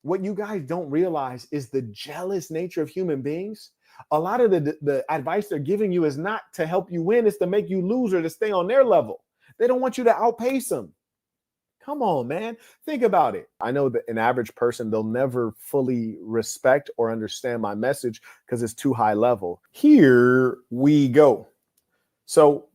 What you guys don't realize is the jealous nature of human beings. A lot of the advice they're giving you is not to help you win, it's to make you lose or to stay on their level. They don't want you to outpace them. Come on, man. Think about it. I know that an average person, they'll never fully respect or understand my message because it's too high level. Here we go. So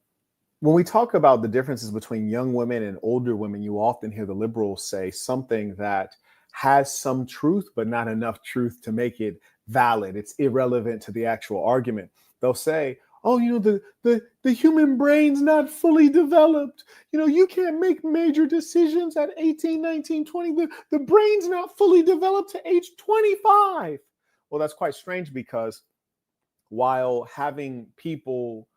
when we talk about the differences between young women and older women, you often hear the liberals say something that has some truth, but not enough truth to make it valid. It's irrelevant to the actual argument. They'll say, oh, the human brain's not fully developed. You can't make major decisions at 18, 19, 20. The brain's not fully developed to age 25. Well, that's quite strange because while having people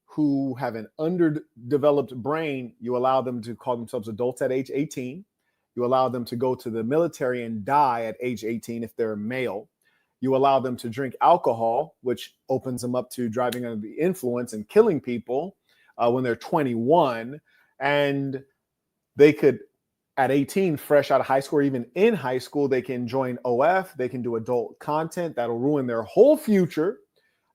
who have an underdeveloped brain, you allow them to call themselves adults at age 18. You allow them to go to the military and die at age 18 if they're male. You allow them to drink alcohol, which opens them up to driving under the influence and killing people when they're 21. And they could, at 18, fresh out of high school, or even in high school, they can join OF. They can do adult content that'll ruin their whole future.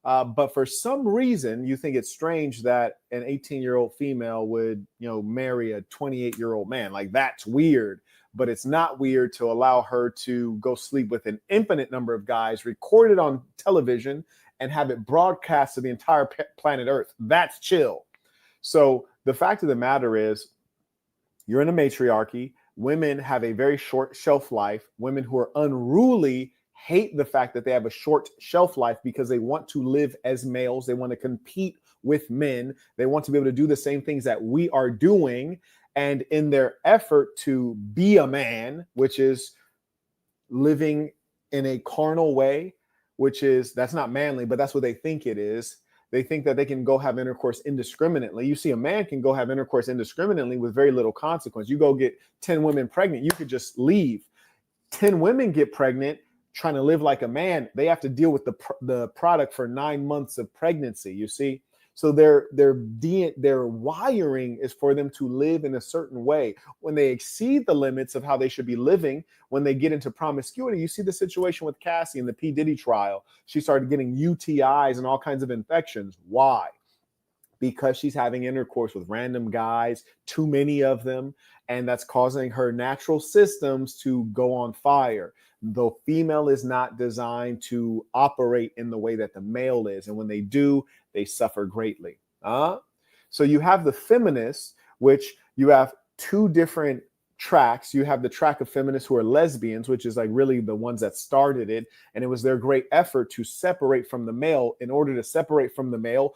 But for some reason, you think it's strange that an 18-year-old female would, marry a 28-year-old man. Like, that's weird. But it's not weird to allow her to go sleep with an infinite number of guys, record it on television, and have it broadcast to the entire planet Earth. That's chill. So the fact of the matter is, you're in a matriarchy. Women have a very short shelf life. Women who are unruly hate the fact that they have a short shelf life because they want to live as males. They want to compete with men. They want to be able to do the same things that we are doing. And in their effort to be a man, which is living in a carnal way, that's not manly, but that's what they think it is. They think that they can go have intercourse indiscriminately. You see, a man can go have intercourse indiscriminately with very little consequence. You go get 10 women pregnant, you could just leave. 10 women get pregnant trying to live like a man. They have to deal with the product for 9 months of pregnancy, you see? So their wiring is for them to live in a certain way. When they exceed the limits of how they should be living, when they get into promiscuity, you see the situation with Cassie in the P. Diddy trial. She started getting UTIs and all kinds of infections. Why? Because she's having intercourse with random guys, too many of them, and that's causing her natural systems to go on fire. The female is not designed to operate in the way that the male is, and when they do, they suffer greatly. So you have the feminists, which you have two different tracks. You have the track of feminists who are lesbians, which is like really the ones that started it. And it was their great effort to separate from the male. In order to separate from the male,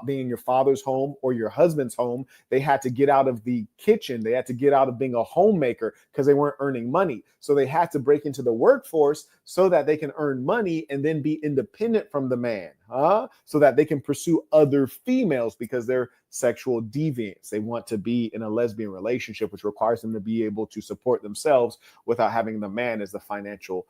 being in your father's home or your husband's home, they had to get out of the kitchen. They had to get out of being a homemaker because they weren't earning money. So they had to break into the workforce so that they can earn money and then be independent from the man, so that they can pursue other females because they're sexual deviants. They want to be in a lesbian relationship, which requires them to be able to support themselves without having the man as the financial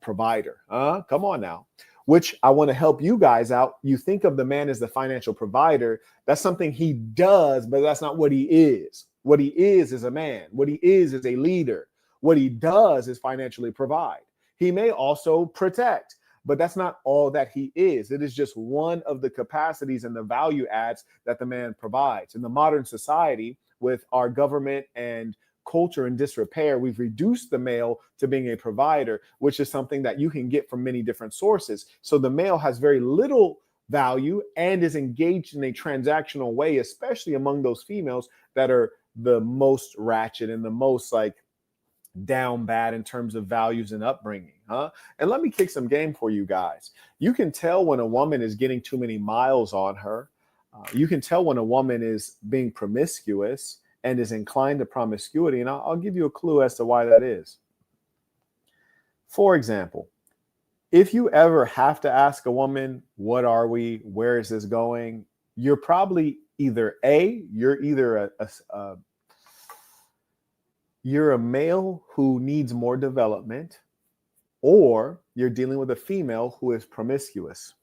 provider. Come on now. Which I want to help you guys out. You think of the man as the financial provider. That's something he does, but that's not what he is. What he is a man. What he is a leader. What he does is financially provide. He may also protect, but that's not all that he is. It is just one of the capacities and the value adds that the man provides. In the modern society, with our government and culture in disrepair, we've reduced the male to being a provider, which is something that you can get from many different sources. So the male has very little value and is engaged in a transactional way, especially among those females that are the most ratchet and the most like down bad in terms of values and upbringing. And let me kick some game for you guys. You can tell when a woman is getting too many miles on her. You can tell when a woman is being promiscuous and is inclined to promiscuity. And I'll give you a clue as to why that is. For example, if you ever have to ask a woman, what are we? Where is this going? You're probably either you're a male who needs more development, or you're dealing with a female who is promiscuous.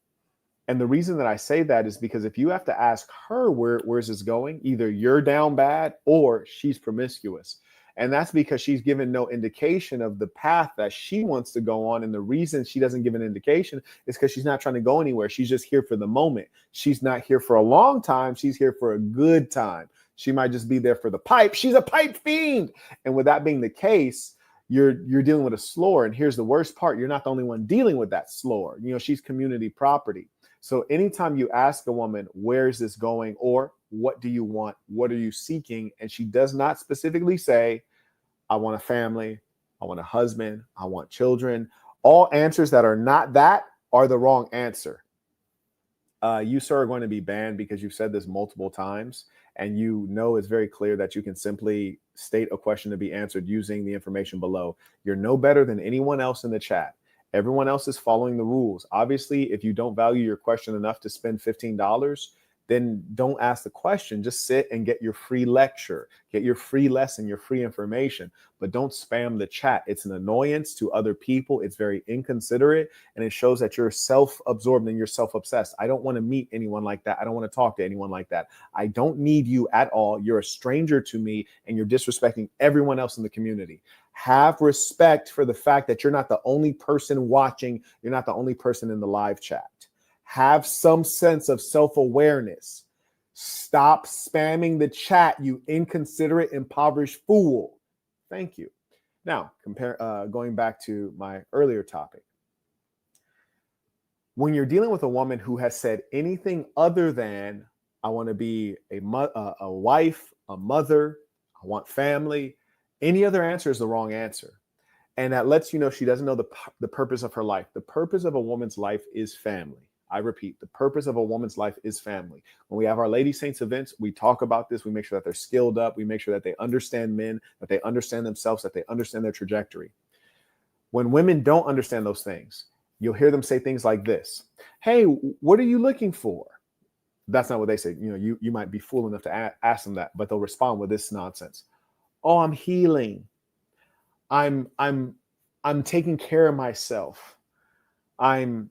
And the reason that I say that is because if you have to ask her where's this going, either you're down bad or she's promiscuous. And that's because she's given no indication of the path that she wants to go on. And the reason she doesn't give an indication is because she's not trying to go anywhere. She's just here for the moment. She's not here for a long time. She's here for a good time. She might just be there for the pipe. She's a pipe fiend. And with that being the case, you're dealing with a slore. And here's the worst part. You're not the only one dealing with that slore. You know, she's community property. So anytime you ask a woman, where is this going? Or what do you want? What are you seeking? And she does not specifically say, I want a family. I want a husband. I want children. All answers that are not that are the wrong answer. You, sir, are going to be banned because you've said this multiple times. And you know it's very clear that you can simply state a question to be answered using the information below. You're no better than anyone else in the chat. Everyone else is following the rules. Obviously, if you don't value your question enough to spend $15, then don't ask the question. Just sit and get your free lecture, get your free lesson, your free information, but don't spam the chat. It's an annoyance to other people. It's very inconsiderate, and it shows that you're self-absorbed and you're self-obsessed. I don't want to meet anyone like that. I don't want to talk to anyone like that. I don't need you at all. You're a stranger to me, and you're disrespecting everyone else in the community. Have respect for the fact that you're not the only person watching. You're not the only person in the live chat. Have some sense of self-awareness. Stop spamming the chat, you inconsiderate, impoverished fool. Thank you. Now, going back to my earlier topic. When you're dealing with a woman who has said anything other than, I want to be a wife, a mother, I want family, any other answer is the wrong answer. And that lets you know she doesn't know the purpose of her life. The purpose of a woman's life is family. I repeat, the purpose of a woman's life is family. When we have our Lady Saints events, we talk about this. We make sure that they're skilled up. We make sure that they understand men, that they understand themselves, that they understand their trajectory. When women don't understand those things, you'll hear them say things like this. Hey, what are you looking for? That's not what they say. You know, you might be fool enough to ask them that, but they'll respond with this nonsense. Oh, I'm healing. I'm taking care of myself. I'm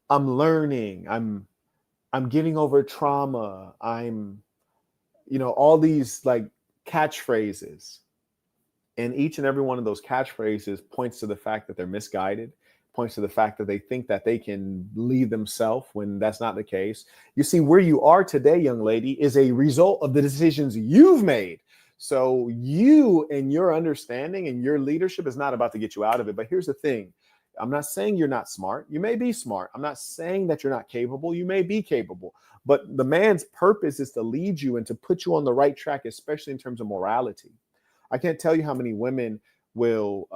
learning. I'm getting over trauma. All these like catchphrases. And each and every one of those catchphrases points to the fact that they're misguided, points to the fact that they think that they can lead themselves when that's not the case. You see, where you are today, young lady, is a result of the decisions you've made. So you and your understanding and your leadership is not about to get you out of it. But here's the thing. I'm not saying you're not smart. You may be smart. I'm not saying that you're not capable. You may be capable. But the man's purpose is to lead you and to put you on the right track, especially in terms of morality. I can't tell you how many women will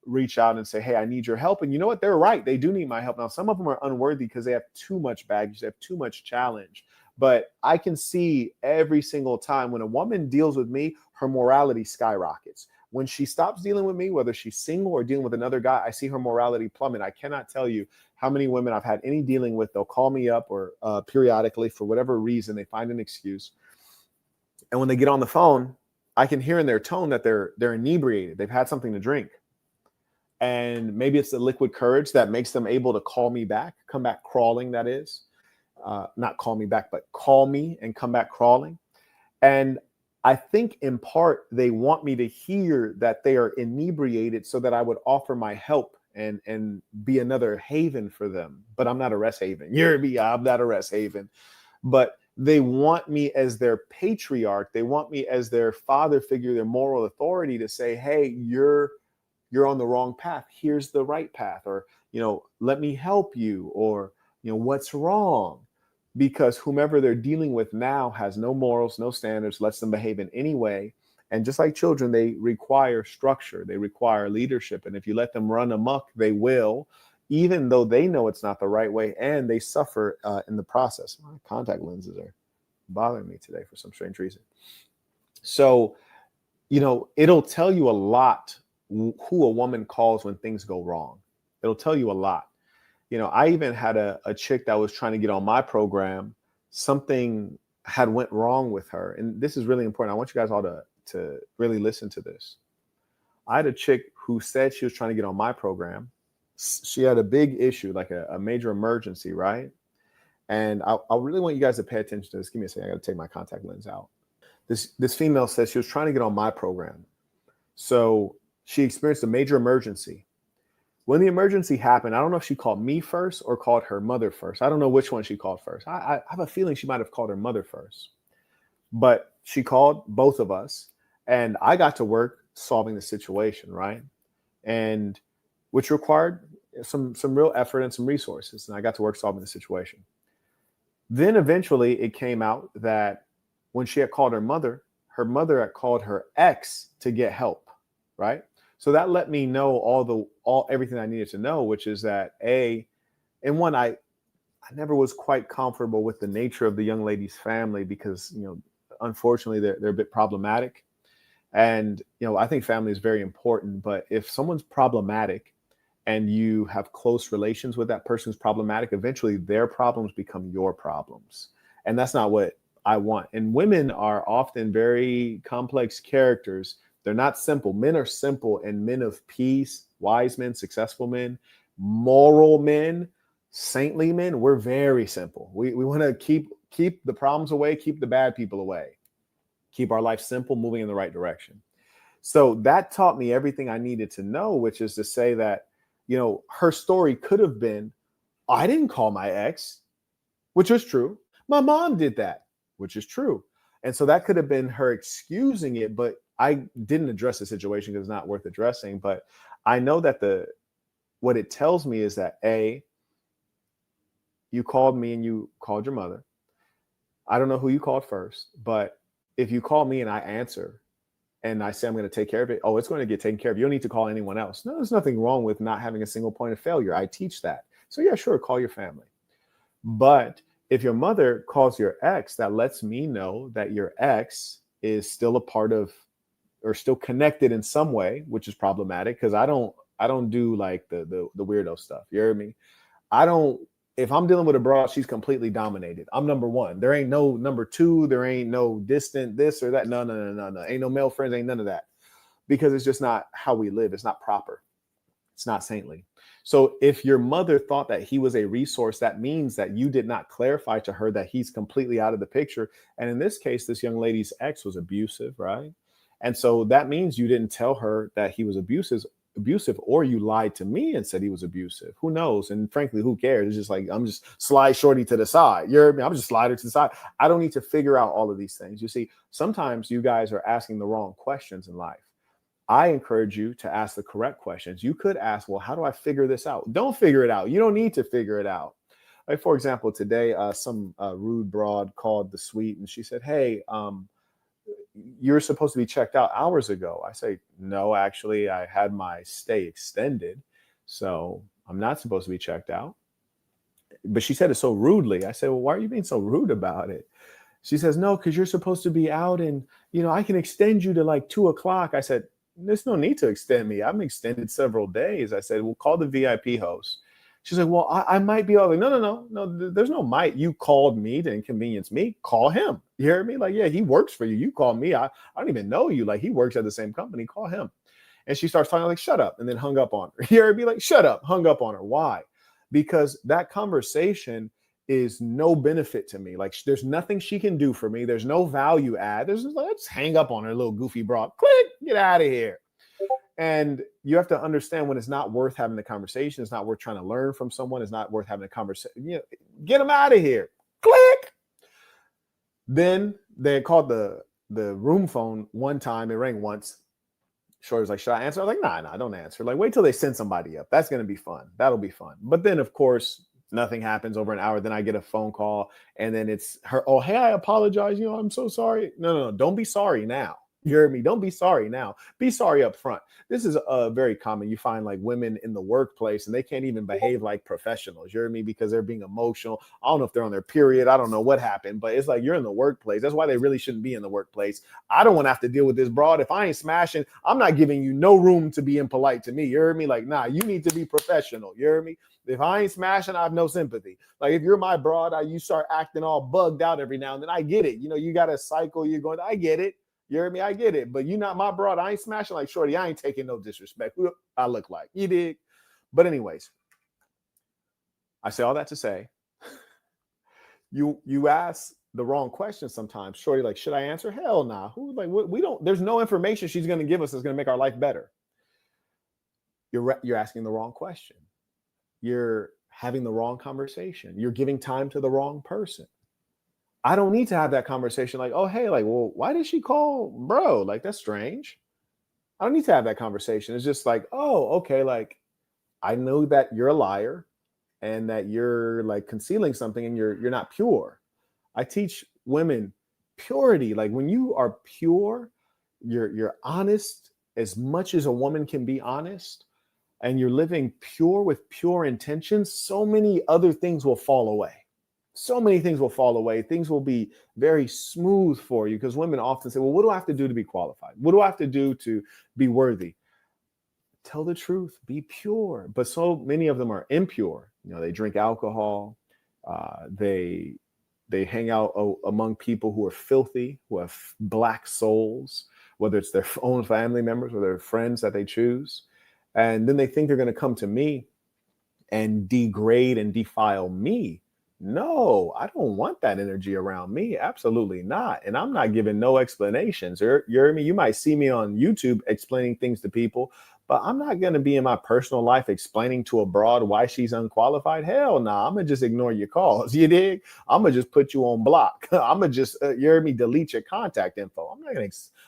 reach out and say, hey, I need your help. And you know what? They're right. They do need my help. Now, some of them are unworthy because they have too much baggage. They have too much challenge. But I can see every single time when a woman deals with me, her morality skyrockets. When she stops dealing with me, whether she's single or dealing with another guy, I see her morality plummet. I cannot tell you how many women I've had any dealing with. They'll call me up or periodically for whatever reason, they find an excuse. And when they get on the phone, I can hear in their tone that they're inebriated. They've had something to drink. And maybe it's the liquid courage that makes them able to call me back, come back crawling, that is. Not call me back, but call me and come back crawling. And I think in part, they want me to hear that they are inebriated so that I would offer my help and be another haven for them. But I'm not a rest haven. I'm not a rest haven. But they want me as their patriarch. They want me as their father figure, their moral authority to say, hey, you're on the wrong path. Here's the right path. Or, let me help you. Or, what's wrong? Because whomever they're dealing with now has no morals, no standards, lets them behave in any way. And just like children, they require structure. They require leadership. And if you let them run amok, they will, even though they know it's not the right way, and they suffer in the process. My contact lenses are bothering me today for some strange reason. So, it'll tell you a lot who a woman calls when things go wrong. It'll tell you a lot. I even had a chick that was trying to get on my program. Something had went wrong with her. And this is really important. I want you guys all to really listen to this. I had a chick who said she was trying to get on my program. She had a big issue, like a major emergency, right? And I really want you guys to pay attention to this. Give me a second. I got to take my contact lens out. This female says she was trying to get on my program. So she experienced a major emergency. When the emergency happened, I don't know if she called me first or called her mother first. I don't know which one she called first. I have a feeling she might have called her mother first, but she called both of us, and I got to work solving the situation, right? And which required some real effort and some resources, and I got to work solving the situation. Then eventually it came out that when she had called her mother had called her ex to get help, right? So that let me know all everything I needed to know, which is that and one, I never was quite comfortable with the nature of the young lady's family because, unfortunately they're a bit problematic. And, I think family is very important, but if someone's problematic and you have close relations with that person who's problematic, eventually their problems become your problems. And that's not what I want. And women are often very complex characters. They're not simple. Men are simple, and men of peace, wise men, successful men, moral men, saintly men, we're very simple. We want to keep the problems away, keep the bad people away, keep our life simple, moving in the right direction. So that taught me everything I needed to know, which is to say that, her story could have been, I didn't call my ex, which is true. My mom did that, which is true. And so that could have been her excusing it, but I didn't address the situation because it's not worth addressing. But I know that what it tells me is that you called me and you called your mother. I don't know who you called first, but if you call me and I answer and I say I'm going to take care of it, it's going to get taken care of. You don't need to call anyone else. No, there's nothing wrong with not having a single point of failure. I teach that. So yeah, sure, call your family. But if your mother calls your ex, that lets me know that your ex is still a part of or still connected in some way, which is problematic because I don't do like the weirdo stuff. You hear me? If I'm dealing with a broad, she's completely dominated. I'm number one. There ain't no number two. There ain't no distant this or that. No. Ain't no male friends. Ain't none of that. Because it's just not how we live. It's not proper. It's not saintly. So if your mother thought that he was a resource, that means that you did not clarify to her that he's completely out of the picture. And in this case, this young lady's ex was abusive, right? And so that means you didn't tell her that he was abusive, or you lied to me and said he was abusive. Who knows? And frankly, who cares? It's just like, I'm just slide shorty to the side. I'm just slide her to the side. I don't need to figure out all of these things. You see, sometimes you guys are asking the wrong questions in life. I encourage you to ask the correct questions. You could ask, well, how do I figure this out? Don't figure it out. You don't need to figure it out. Like, for example, today, some rude broad called the suite and she said, hey, you're supposed to be checked out hours ago. I say, no, actually, I had my stay extended, so I'm not supposed to be checked out. But she said it so rudely. I said, well, why are you being so rude about it? She says, no, because you're supposed to be out and, I can extend you to like 2:00. I said, there's no need to extend me. I'm extended several days. I said, well, call the VIP host. She's like, well, I might be all like, no. There's no might. You called me to inconvenience me. Call him. You hear me? Like, yeah, he works for you. You call me. I don't even know you. Like, he works at the same company. Call him. And she starts talking like, shut up, and then hung up on her. You hear me? Like, shut up, hung up on her. Why? Because that conversation is no benefit to me. Like, there's nothing she can do for me. There's no value add. There's just like, let's hang up on her, little goofy broad. Click, get out of here. And you have to understand when it's not worth having the conversation. It's not worth trying to learn from someone. It's not worth having a conversation. Get them out of here. Click. Then they called the room phone one time. It rang once. Shorty was like, should I answer? I was like, nah, don't answer. Like, wait till they send somebody up. That's going to be fun. That'll be fun. But then, of course, nothing happens over an hour. Then I get a phone call and then it's her. Oh, hey, I apologize. I'm so sorry. No. Don't be sorry now. You heard me? Don't be sorry now. Be sorry up front. This is very common. You find like women in the workplace and they can't even behave like professionals. You heard me? Because they're being emotional. I don't know if they're on their period. I don't know what happened, but it's like you're in the workplace. That's why they really shouldn't be in the workplace. I don't want to have to deal with this broad. If I ain't smashing, I'm not giving you no room to be impolite to me. You heard me? Like, nah, you need to be professional. You heard me? If I ain't smashing, I have no sympathy. Like if you're my broad, you start acting all bugged out every now and then. I get it. You got a cycle. You're going, I get it. You heard me? I get it. But you're not my broad. I ain't smashing like shorty. I ain't taking no disrespect. Who I look like. You dig? But anyways, I say all that to say, you ask the wrong question sometimes. Shorty, like, should I answer? Hell nah. Who like we don't, there's no information she's gonna give us that's gonna make our life better. You're asking the wrong question. You're having the wrong conversation. You're giving time to the wrong person. I don't need to have that conversation like, oh, hey, like, well, why did she call bro? Like, that's strange. I don't need to have that conversation. It's just like, oh, okay, like I know that you're a liar and that you're like concealing something and you're not pure. I teach women purity. Like when you are pure, you're honest as much as a woman can be honest, and you're living pure with pure intentions, so many other things will fall away. So many things will fall away. Things will be very smooth for you because women often say, well, what do I have to do to be qualified? What do I have to do to be worthy? Tell the truth, be pure. But so many of them are impure. You know, they drink alcohol, they hang out among people who are filthy, who have black souls, whether it's their own family members or their friends that they choose. And then they think they're going to come to me and degrade and defile me. No, I don't want that energy around me. Absolutely not. And I'm not giving no explanations. You hear me? You might see me on YouTube explaining things to people, but I'm not going to be in my personal life explaining to a broad why she's unqualified. Hell no, I'm going to just ignore your calls. You dig? I'm going to just put you on block. I'm going to just, you hear me, delete your contact info.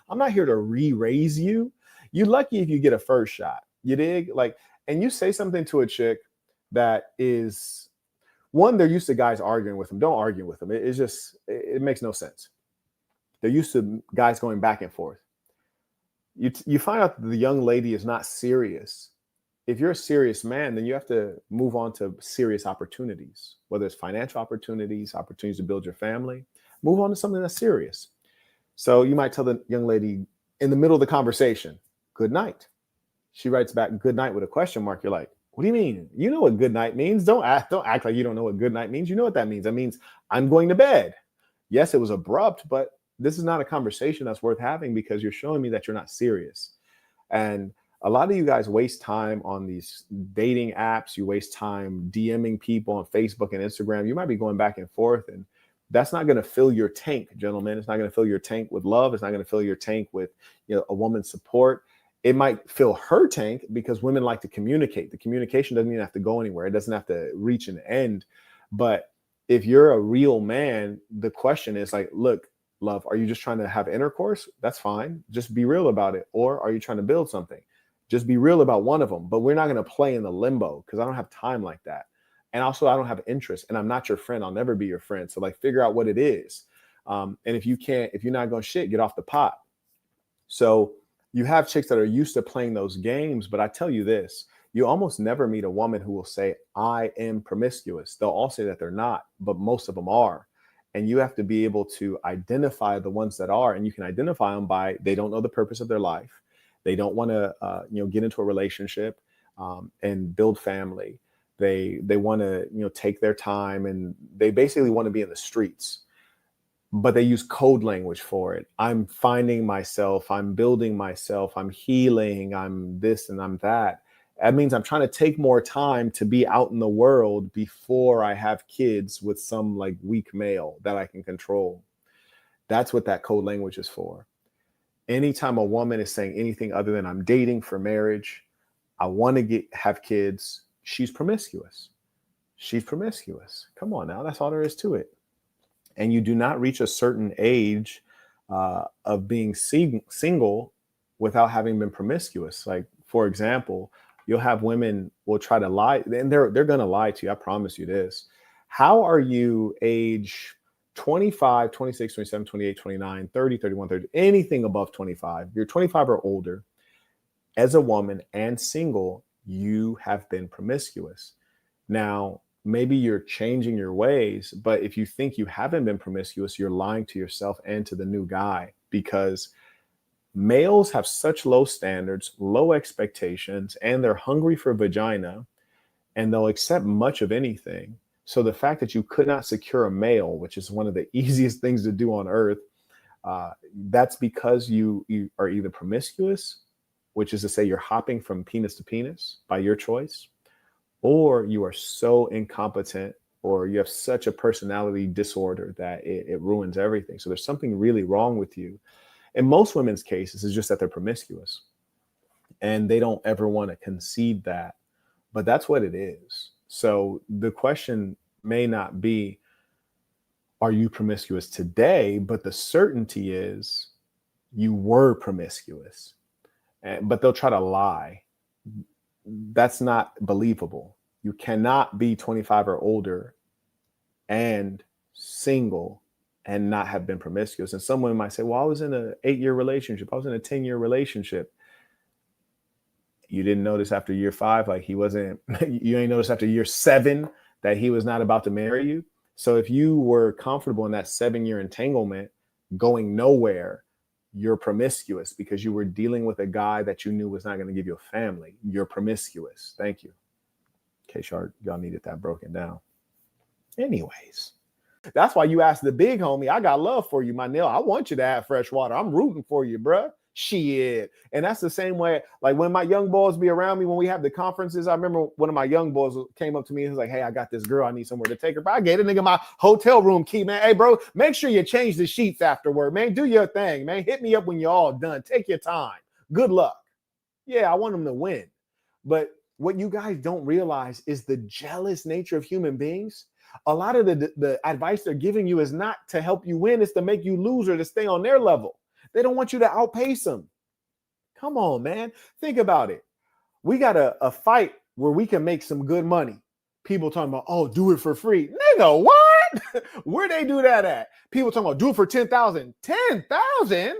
I'm not here to re-raise you. You're lucky if you get a first shot. You dig? Like, and you say something to a chick that is, one, they're used to guys arguing with them. Don't argue with them. It's just, it makes no sense. They're used to guys going back and forth. You find out that the young lady is not serious. If you're a serious man, then you have to move on to serious opportunities, whether it's financial opportunities, opportunities to build your family. Move on to something that's serious. So you might tell the young lady in the middle of the conversation, good night. She writes back, good night, with a question mark. You're like, what do you mean? You know what good night means. Don't act like you don't know what good night means. You know what that means. That means I'm going to bed. Yes, it was abrupt, but this is not a conversation that's worth having because you're showing me that you're not serious. And a lot of you guys waste time on these dating apps. You waste time DMing people on Facebook and Instagram. You might be going back and forth, and that's not going to fill your tank, gentlemen. It's not going to fill your tank with love. It's not going to fill your tank with, you know, a woman's support. It might fill her tank because women like to communicate. The communication doesn't even have to go anywhere. It doesn't have to reach an end. But if you're a real man, the question is like, look, love, are you just trying to have intercourse? That's fine. Just be real about it. Or are you trying to build something? Just be real about one of them. But we're not going to play in the limbo because I don't have time like that. And also, I don't have interest, and I'm not your friend. I'll never be your friend. So like, figure out what it is. And if you're not going to shit, get off the pot. So you have chicks that are used to playing those games, but I tell you this, you almost never meet a woman who will say, I am promiscuous. They'll all say that they're not, but most of them are. And you have to be able to identify the ones that are, and you can identify them by, they don't know the purpose of their life. They don't want to, get into a relationship and build family. They want to, take their time, and they basically want to be in the streets. But they use code language for it. I'm finding myself, I'm building myself, I'm healing, I'm this and I'm that. That means I'm trying to take more time to be out in the world before I have kids with some like weak male that I can control. That's what that code language is for. Anytime a woman is saying anything other than I'm dating for marriage, I want to have kids, she's promiscuous. She's promiscuous. Come on now, that's all there is to it. And you do not reach a certain age of being single without having been promiscuous. Like, for example, you'll have women will try to lie, and they're going to lie to you. I promise you this. How are you age 25, 26, 27, 28, 29, 30, 31, 30, anything above 25? You're 25 or older. As a woman and single, you have been promiscuous. Now, maybe you're changing your ways, but if you think you haven't been promiscuous, you're lying to yourself and to the new guy, because males have such low standards, low expectations, and they're hungry for vagina, and they'll accept much of anything. So the fact that you could not secure a male, which is one of the easiest things to do on earth, that's because you are either promiscuous, which is to say you're hopping from penis to penis by your choice, or you are so incompetent or you have such a personality disorder that it ruins everything. So there's something really wrong with you. In most women's cases, it's just that they're promiscuous and they don't ever want to concede that, but that's what it is. So the question may not be, are you promiscuous today? But the certainty is you were promiscuous, but they'll try to lie. That's not believable. You cannot be 25 or older and single and not have been promiscuous. And someone might say, well, I was in an 8-year relationship. I was in a 10-year relationship. You didn't notice after year 5, like he wasn't, you ain't noticed after year 7 that he was not about to marry you. So if you were comfortable in that 7-year entanglement going nowhere, you're promiscuous because you were dealing with a guy that you knew was not going to give you a family. You're promiscuous. Thank you. In case y'all needed that broken down. Anyways, that's why you asked the big homie, I got love for you, my Neil. I want you to have fresh water. I'm rooting for you, bruh. Shit. And that's the same way, like when my young boys be around me, when we have the conferences, I remember one of my young boys came up to me and was like, hey, I got this girl. I need somewhere to take her. But I gave a nigga my hotel room key, man. Hey, bro, make sure you change the sheets afterward, man. Do your thing, man. Hit me up when you're all done. Take your time. Good luck. Yeah, I want them to win. But what you guys don't realize is the jealous nature of human beings. A lot of the advice they're giving you is not to help you win. It's to make you lose or to stay on their level. They don't want you to outpace them. Come on, man. Think about it. We got a fight where we can make some good money. People talking about, oh, do it for free. Nigga, what? Where they do that at? People talking about, do it for 10,000. 10,000? Nigga,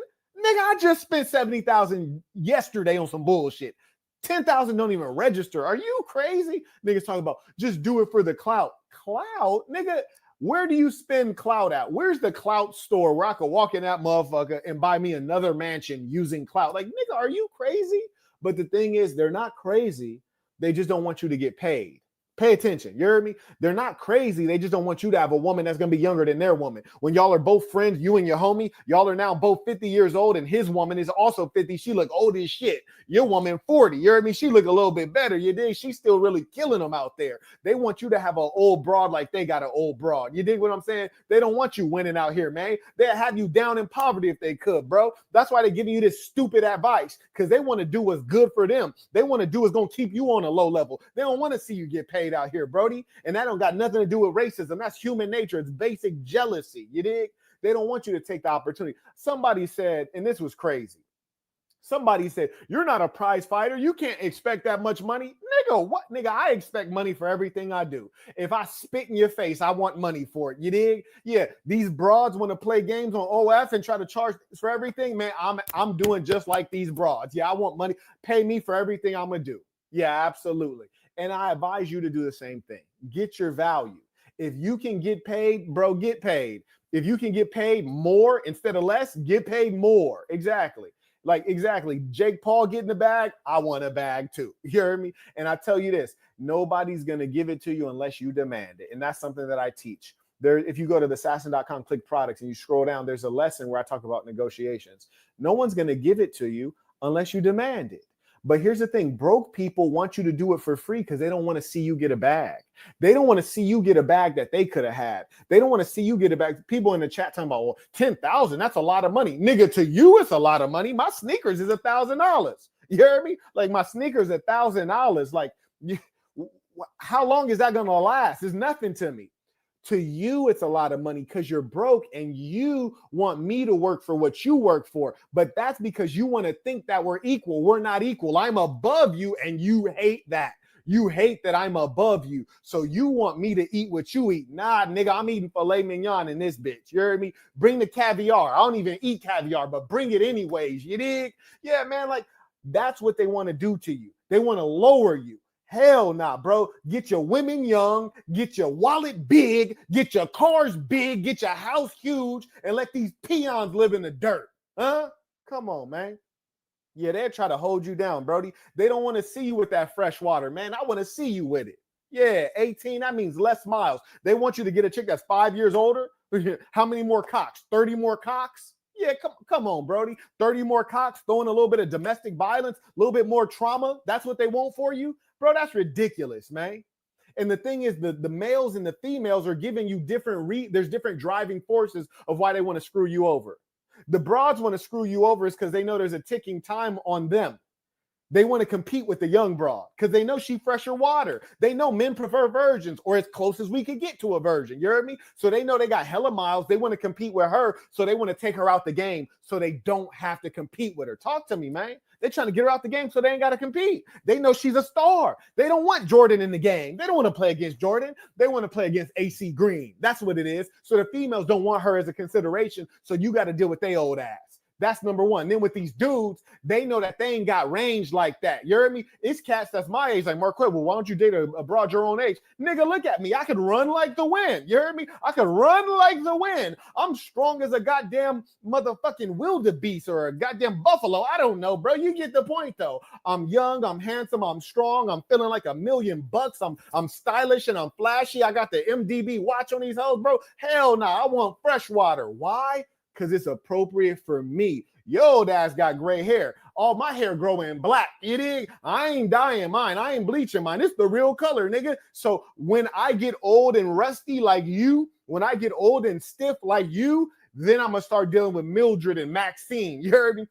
I just spent 70,000 yesterday on some bullshit. 10,000 don't even register. Are you crazy? Niggas talking about, just do it for the clout. Clout? Nigga, where do you spend clout at? Where's the clout store where I could walk in that motherfucker and buy me another mansion using clout? Like, nigga, are you crazy? But the thing is, they're not crazy. They just don't want you to get paid. Pay attention. You heard me? They're not crazy. They just don't want you to have a woman that's going to be younger than their woman. When y'all are both friends, you and your homie, y'all are now both 50 years old and his woman is also 50. She look old as shit. Your woman 40. You heard me? She look a little bit better. You dig? She's still really killing them out there. They want you to have an old broad like they got an old broad. You dig what I'm saying? They don't want you winning out here, man. They'll have you down in poverty if they could, bro. That's why they're giving you this stupid advice, because they want to do what's good for them. They want to do what's going to keep you on a low level. They don't want to see you get paid out here, Brody. And that don't got nothing to do with racism. That's human nature. It's basic jealousy. You dig? They don't want you to take the opportunity. Somebody said, and this was crazy. Somebody said, you're not a prize fighter. You can't expect that much money. Nigga, what? Nigga, I expect money for everything I do. If I spit in your face, I want money for it. You dig? Yeah, these broads want to play games on OF and try to charge for everything. Man, I'm doing just like these broads. Yeah, I want money. Pay me for everything I'm going to do. Yeah, absolutely. And I advise you to do the same thing. Get your value. If you can get paid, bro, get paid. If you can get paid more instead of less, get paid more. Exactly. Like, exactly. Jake Paul getting the bag, I want a bag too. You hear me? And I tell you this, nobody's going to give it to you unless you demand it. And that's something that I teach. There, if you go to thesassin.com, click products, and you scroll down, there's a lesson where I talk about negotiations. No one's going to give it to you unless you demand it. But here's the thing, broke people want you to do it for free because they don't want to see you get a bag. They don't want to see you get a bag that they could have had. They don't want to see you get a bag. People in the chat talking about, well, 10,000, that's a lot of money. Nigga, to you, it's a lot of money. My sneakers is $1,000. You hear me? Like, my sneakers $1,000. Like, how long is that going to last? It's nothing to me. To you, it's a lot of money because you're broke and you want me to work for what you work for. But that's because you want to think that we're equal. We're not equal. I'm above you and you hate that. You hate that I'm above you. So you want me to eat what you eat. Nah, nigga, I'm eating filet mignon in this bitch. You heard me? Bring the caviar. I don't even eat caviar, but bring it anyways. You dig? Yeah, man, like that's what they want to do to you. They want to lower you. Hell nah, bro. Get your women young, get your wallet big, get your cars big, get your house huge, and let these peons live in the dirt. Huh? Come on, man. Yeah, they'll try to hold you down, Brody. They don't want to see you with that fresh water, man. I want to see you with it. Yeah, 18, that means less miles. They want you to get a chick that's 5 years older. How many more cocks? 30 more cocks? Yeah, come on, Brody. 30 more cocks, throwing a little bit of domestic violence, a little bit more trauma. That's what they want for you? Bro, that's ridiculous, man. And the thing is, the males and the females are giving you different there's different driving forces of why they want to screw you over. The broads want to screw you over is because they know there's a ticking time on them. They want to compete with the young broad because they know she fresher water. They know men prefer virgins or as close as we could get to a virgin. You heard me? So they know they got hella miles. They want to compete with her. So they want to take her out the game so they don't have to compete with her. Talk to me, man. They're trying to get her out the game so they ain't got to compete. They know she's a star. They don't want Jordan in the game. They don't want to play against Jordan. They want to play against AC Green. That's what it is. So the females don't want her as a consideration. So you got to deal with their old ass. That's number one. Then with these dudes, they know that they ain't got range like that. You heard me? It's cats that's my age, like Marquett. Well, why don't you date a broad your own age? Nigga, look at me. I could run like the wind. You heard me? I could run like the wind. I'm strong as a goddamn motherfucking wildebeest or a goddamn buffalo. I don't know, bro. You get the point, though. I'm young. I'm handsome. I'm strong. I'm feeling like $1,000,000. I'm stylish and I'm flashy. I got the MDB watch on these hoes, bro. Hell no. I want fresh water. Why? Because it's appropriate for me. Yo, dad's got gray hair. All my hair growing black. You dig? I ain't dyeing mine. I ain't bleaching mine. It's the real color, nigga. So when I get old and rusty like you, when I get old and stiff like you, then I'm going to start dealing with Mildred and Maxine. You heard me?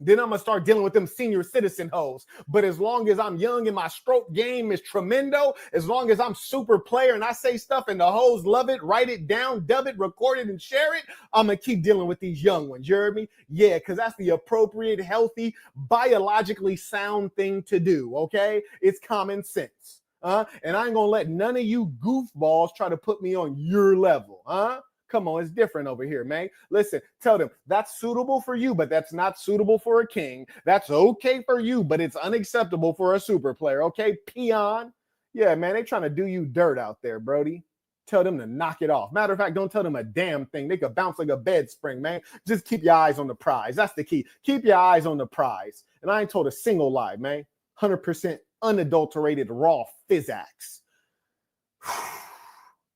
Then I'm going to start dealing with them senior citizen hoes. But as long as I'm young and my stroke game is tremendo, as long as I'm super player and I say stuff and the hoes love it, write it down, dub it, record it, and share it, I'm going to keep dealing with these young ones. You heard me? Yeah, because that's the appropriate, healthy, biologically sound thing to do, okay? It's common sense. And I ain't going to let none of you goofballs try to put me on your level, Come on, it's different over here, man. Listen, tell them that's suitable for you, but that's not suitable for a king. That's okay for you, but it's unacceptable for a super player, okay, peon? Yeah, man, they trying to do you dirt out there, Brody. Tell them to knock it off. Matter of fact, don't tell them a damn thing. They could bounce like a bed spring, man. Just keep your eyes on the prize. That's the key. Keep your eyes on the prize. And I ain't told a single lie, man. 100% unadulterated raw physics.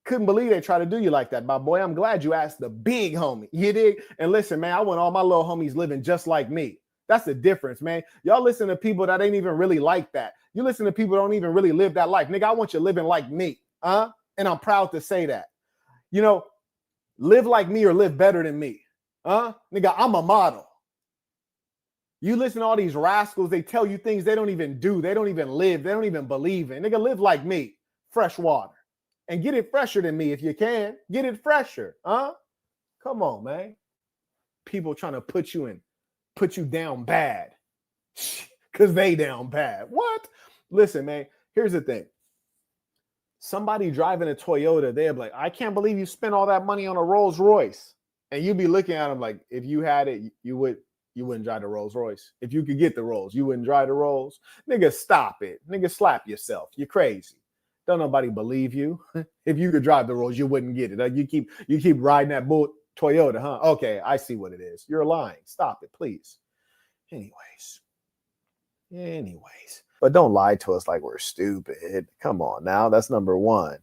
Couldn't believe they try to do you like that, my boy. I'm glad you asked the big homie. You dig? And listen, man, I want all my little homies living just like me. That's the difference, man. Y'all listen to people that ain't even really like that. You listen to people that don't even really live that life. Nigga, I want you living like me. And I'm proud to say that. You know, live like me or live better than me. Nigga, I'm a model. You listen to all these rascals, they tell you things they don't even do. They don't even live. They don't even believe in. Nigga, live like me. Fresh water. And get it fresher than me if you can. Get it fresher, Come on, man. People trying to put you down bad. Because they down bad. What? Listen, man, here's the thing. Somebody driving a Toyota, they're like, I can't believe you spent all that money on a Rolls Royce. And you'd be looking at them like, if you had it, you wouldn't drive the Rolls Royce. If you could get the Rolls, you wouldn't drive the Rolls. Nigga, stop it. Nigga, slap yourself. You're crazy. Don't nobody believe you. If you could drive the Rolls, you wouldn't get it. You keep riding that bull Toyota, huh? Okay, I see what it is. You're lying. Stop it, please. Anyways. But don't lie to us like we're stupid. Come on now. That's number one.